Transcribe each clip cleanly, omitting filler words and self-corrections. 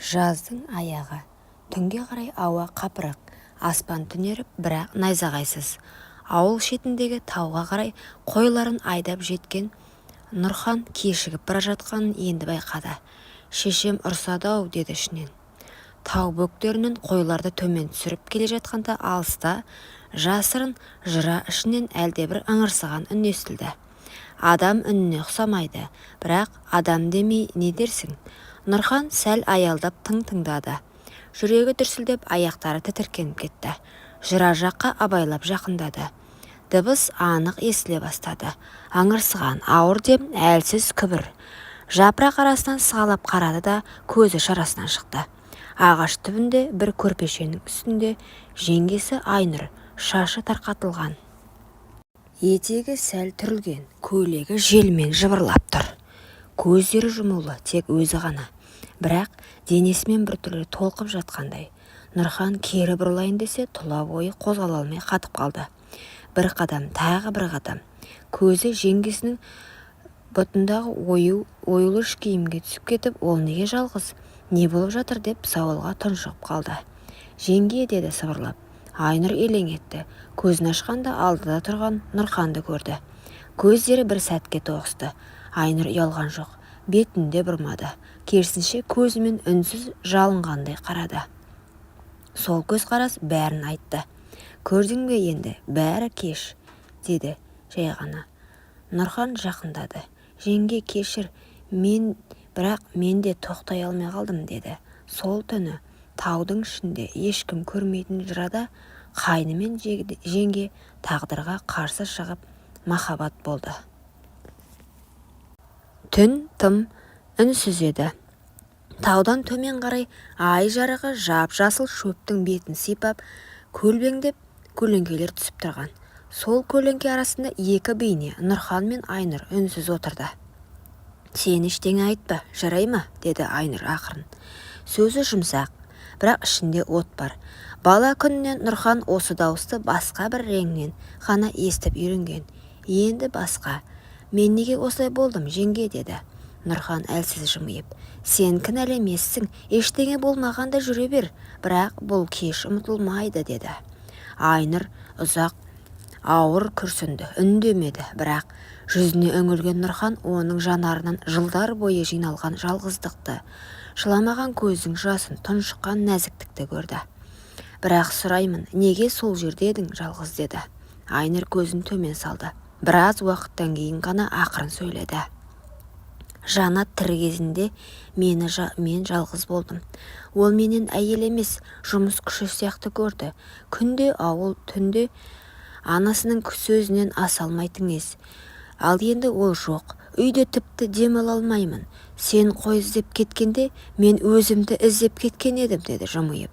Жаздың аяғы. Түнге қарай ауа қапырық, аспан түнеріп, бірақ найзағайсыз. Ауыл шетіндегі тауға қарай қойларын айдап жеткен Нұрхан кешігіп бара жатқанын енді байқады. Шешем ұрсады-ау, деді ішінен. Тау бөктерінен қойларды төмен түсіріп келе жатқанда алыста жасырын жыра ішінен әлдебір ыңырсыған үн естілді. Адам үніне ұқсамайды, бірақ адам демей не дерсің? Нұрхан сәл аялдап тыңдады. Жүрегі дүрсілдеп, аяқтары тітіркеніп кетті. Жыра жаққа абайлап жақындады. Дыбыс анық естіле бастады. Аңырсыған, ауыр дем, әлсіз күбір. Жапырақ арасынан сығалап қарады да көзі шарасынан шықты. Ағаш түбінде бір көрпешенің үстінде жеңгесі Айнұр, шашы тарқатылған. Етегі сәл түрілген, көйлегі желмен жыбырлап тұр. Көздері жұмулы, тек өзі ғана. Бірақ денесімен біртүрлі толқып жатқандай. Нұрхан кері бұрылайын десе, тұла бойы қозғала алмай қатып қалды. Бір қадам, тағы бір қадам. Көзі жеңгесінің бұтындағы оюлы іш киімге түсіп кетіп, ол неге жалғыз? Не болып жатыр деп сауалға тұншығып қалды. Жеңге, деді сыбырлап. Айнұр елең етті. Көзін ашқанда алдыда тұрған Нұрханды көрді. Көздері бір сәтке тоғысты. Айнұр ұялған жоқ, бетінде бұрмады. Керісінше көзімен үнсіз жалынғандай қарады. Сол көзқарас бәрін айтты. Көрдің бе енді, бәрі кеш, деді жай ғана. Нұрхан жақындады. Жеңге, кешір, бірақ мен де тоқтай алмай қалдым, деді. Сол түні таудың ішінде ешкім көрмейтін жырада қайны мен жеңге тағдырға қарсы шығып махаббат болды. Түн тым үнсіз еді. Таудан төмен қарай ай жарығы жап-жасыл шөптің бетін сипап, көлбеңдеп көлеңкелер түсіп тұрған. Сол көлеңке арасында екі бейне, Нұрхан мен Айнұр, үнсіз отырды. Сен ештеңе айтпа, жарай ма? Деді Айнұр ақырын. Сөзі жұмсақ, бірақ ішінде от бар. Бала күнінен Нұрхан осы дауысты басқа бір реңнен ғана естіп үйренген. Енді басқа. Мен неге осылай болдым, жеңге, деді. Нұрхан әлсіз жымиып. Сен кінәлі емессің, ештеңе болмағанда жүре бер, бірақ бұл кеш ұмытылмайды, деді. Айнұр ұзақ ауыр күрсінді, үндемеді, бірақ жүзіне үңілген Нұрхан оның жанарынан жылдар бойы жиналған жалғыздықты, жыламаған көздің жасын, тұншыққан нәзіктікті көрді. Бірақ сұраймын, неге сол жерде едің, жалғыз, деді. Айнұр көзін төмен салды. Біраз уақыттан кейін ғана ақырын сөйледі. Жанат тірі кезінде мен жалғыз болдым. Ол менен әйел емес, жұмыс күші сияқты көрді. Күнде ауыл, түнде анасының сөзінен аса алмайтын ес. Ал енді ол жоқ. Үйде тіпті демала алмаймын. Сен қой іздеп кеткенде, мен өзімді іздеп кеткен едім, деді жымиып.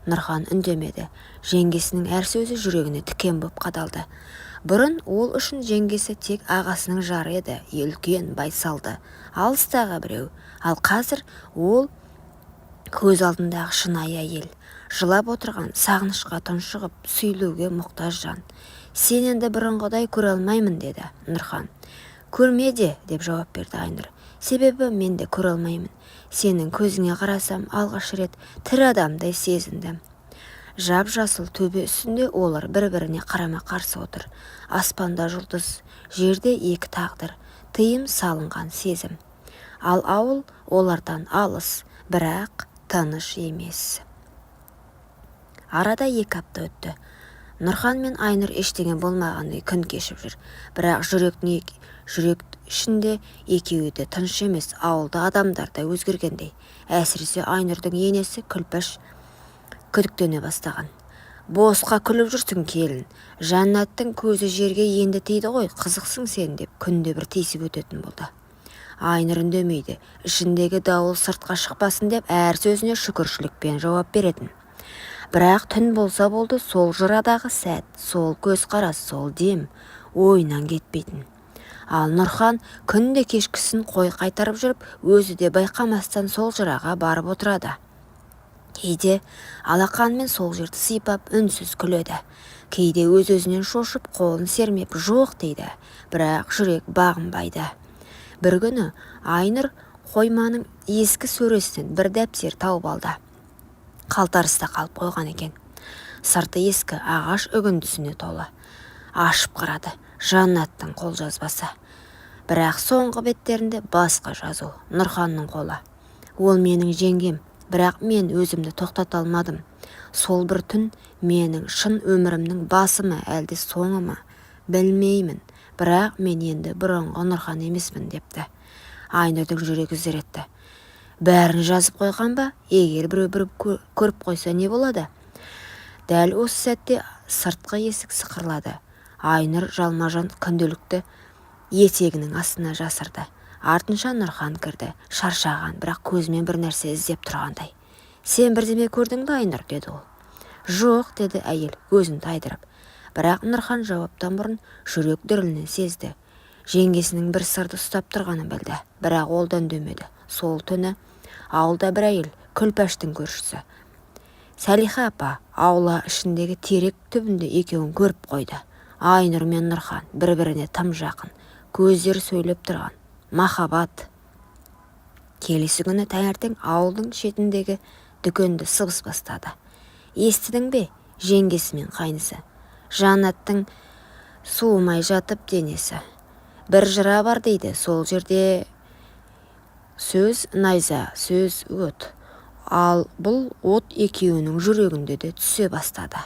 Нұрхан үндемеді. Жеңгесінің әр сөзі жүрегіне тікен боп қадалды. Бұрын ол үшін жеңгесі тек ағасының жары еді, үлкен, байсалды, алыстағы біреу. Ал қазір ол көз алдындағы шынайы әйел, жылап отырған, сағынышқа тұншығып, сүйлеуге мұқтаж жан. Сен енді бұрынғыдай көре алмаймын, деді Нұрхан. Көрме де, деп жауап берді Айнұр. Себебі мен де көре алмаймын. Сенің көзіңе қарасам, алғаш рет тірі адамдай сезіндім. Жап-жасыл төбе үстінде олар бір-біріне қарама-қарсы отыр. Аспанда жұлдыз, жерде екі тағдыр, тыйым салынған сезім. Ал ауыл олардан алыс, бірақ тыныш емес. Арада 2 апта өтті. Нұрхан мен Айнұр ештеңе болмағандай күн кешіп жүр. Бірақ жүрек ішінде екеуі де тыныш емес, ауылда адамдар да өзгергендей. Әсіресе Айнұрдың енесі Күлпіш күдіктене бастаған. Босқа күліп жүрсің, келін. Жаннаттың көзі жерге енді тиді ғой, қызықсың сен, деп күнде бір тиісіп өтетін болды. Айнұр үндемейді. Ішіндегі дауыл сыртқа шықпасын деп әр сөзіне шүкіршілікпен жауап беретін. Бірақ түн болса болды, сол жырадағы сәт, сол көзқарас, сол дем ойынан кетпейтін. Ал Нұрхан күнде кешкісін қой қайтарып жүріп, өзі де байқамастан сол жыраға барып отырады. Кейде алақанымен сол жерді сипап үнсіз күледі. Кейде өз-өзінен шошып, қолын сермеп жоқ дейді, бірақ жүрек бағынбайды. Бір күні Айнұр қойманың ескі сөресінен бір дәптер тауып алды. Қалтарыста қалып қойған екен. Сырты ескі ағаш үгіндісіне толы. Ашып қарады. Жаннаттың қолжазбасы. Бірақ соңғы беттерінде басқа жазу. Нұрханның қолы. Ол менің жеңгем, бірақ мен өзімді тоқтата алмадым. Сол бір түн менің шын өмірімнің басы ма, әлде соңы ма, білмеймін. Бірақ мен енді бұрынғы Нұрхан емеспін, депті. Айнұрдың жүрегі зір етті. Бәрін жазып қойған ба? Егер біреу көріп қойса не болады? Дәл осы сәтте сыртқы есік сықырлады. Айнұр жалма-жан күнделікті етегінің астына жасырды. Артынша Нұрхан кірді. Шаршаған, бірақ көзімен бір нәрсе іздеп тұрғандай. Сен бірдеме көрдің бе, Айнұр, деді ол. Жоқ, деді әйел көзін тайдырып. Бірақ Нұрхан жауаптан бұрын жүрек дүрілін сезді. Жеңгесінің бір сырды ұстап тұрғанын білді, бірақ ол да үндемеді. Сол түні ауылда бір әйел, Күлпәштің көршісі. Сәлиха апа аула ішіндегі терек түбінде екеуін көріп қойды. Айнұр мен Нұрхан бір-біріне тым жақын, көздері сөйлеп тұрған. Махаббат. Келесі күні таңертең ауылдың шетіндегі дүкенді сыбыс бастады. Естідің бе? Жеңгесі мен қайнысы. Жаннаттың суымай жатып денесі. Бір жыра бар дейді, сол жерде сөз найза, сөз от. Ал бұл от екеуінің жүрегінде де түсе бастады.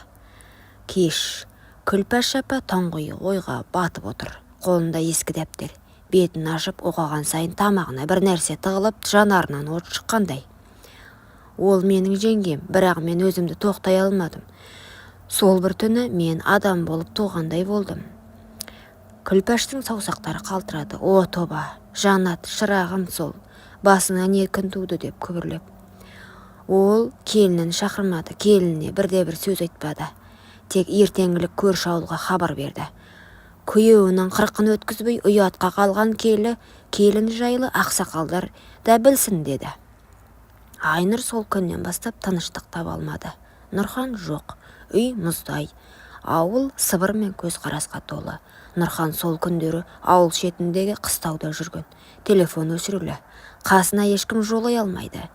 Кеш. Күлпәш апа тұңғиы ойға батып отыр. Қолында ескі дәптер. Бетін ашып оқыған сайын тамағына бір нәрсе тығылып, жанарынан от шыққандай. Ол менің жеңгем, бірақ мен өзімді тоқтай алмадым. Сол бір түні мен адам болып туғандай болдым. Күлпәштің саусақтары қалтырады. О, тоба, Жаннат, шырағым сол. Басына не күн туды, деп күбірлеп. Ол келінін шақырмады, келініне бірде-бір сөз айтпады. Тек ертеңгілік көрші ауылға хабар берді. Күйеуінің 40-ын өткізбей ұятқа қалған келін жайлы ақсақалдар да білсін, деді. Айнұр сол күннен бастап тыныштық таба алмады. Нұрхан жоқ, үй мұздай. Ауыл сыбыр мен көзқарасқа толы. Нұрхан сол күндері ауыл шетіндегі қыстауда жүрген. Телефон өшірулі. Қасына ешкім жолай алмайды.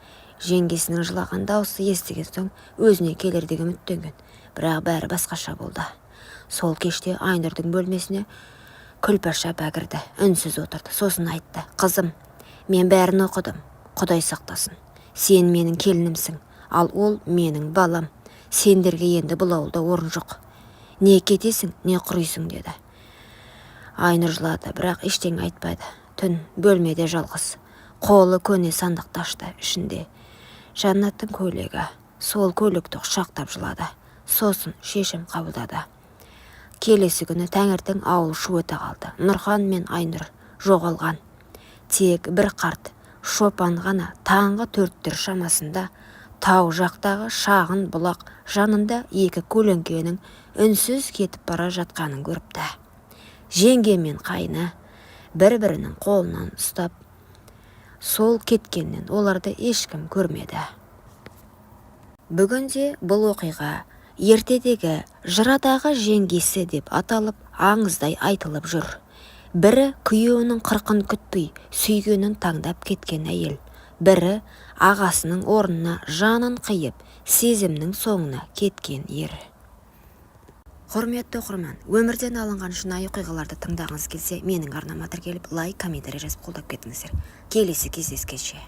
Жеңгесінің жылаған дауысы естіген соң өзіне келер деген үміттенген. Бірақ бәрі басқаша болды. Сол кеште Айнұрдың бөлмесіне Күлпәш апа кірді. Үнсіз отырды. Сосын айтты. Қызым, мен бәрін оқыдым. Құдай сақтасын. Сен менің келінімсің, ал ол менің балам. Сендерге енді бұл ауылда орын жоқ. Не кетесің, не құрыйсың, деді. Айнұр жылады, бірақ ештеңе айтпады. Түн бөлмеде жалғыз. Қолы көне сандықты ашты. Ішінде Жаннаттың көйлегі. Сол көйлекті құшақтап жылады. Сосын шешім қабылдады. Келесі күні таңертең ауыл шу ете қалды. Нұрхан мен Айнұр жоғалған. Тек бір қарт шопан ғана таңғы 4-тер шамасында тау жақтағы шағын бұлақ жанында екі көлеңкенің үнсіз кетіп бара жатқанын көріпті. Жеңге мен қайны бір-бірінің қолынан ұстап, сол кеткеннен оларды ешкім көрмеді. Бүгінде бұл оқиға ертедегі жырадағы жеңгесі деп аталып, аңыздай айтылып жүр. Бірі күйеуінің 40-ын күтпей сүйгенін таңдап кеткен әйел. Бірі ағасының орнына жанын қиып, сезімнің соңына кеткен ер. Құрметті оқырман, өмірден алынған шынайы оқиғаларды тыңдағыңыз келсе, менің арнама тіркеліп, лайк, комментарий жазып қолдап кетіңіздер. Келесі кездескенше.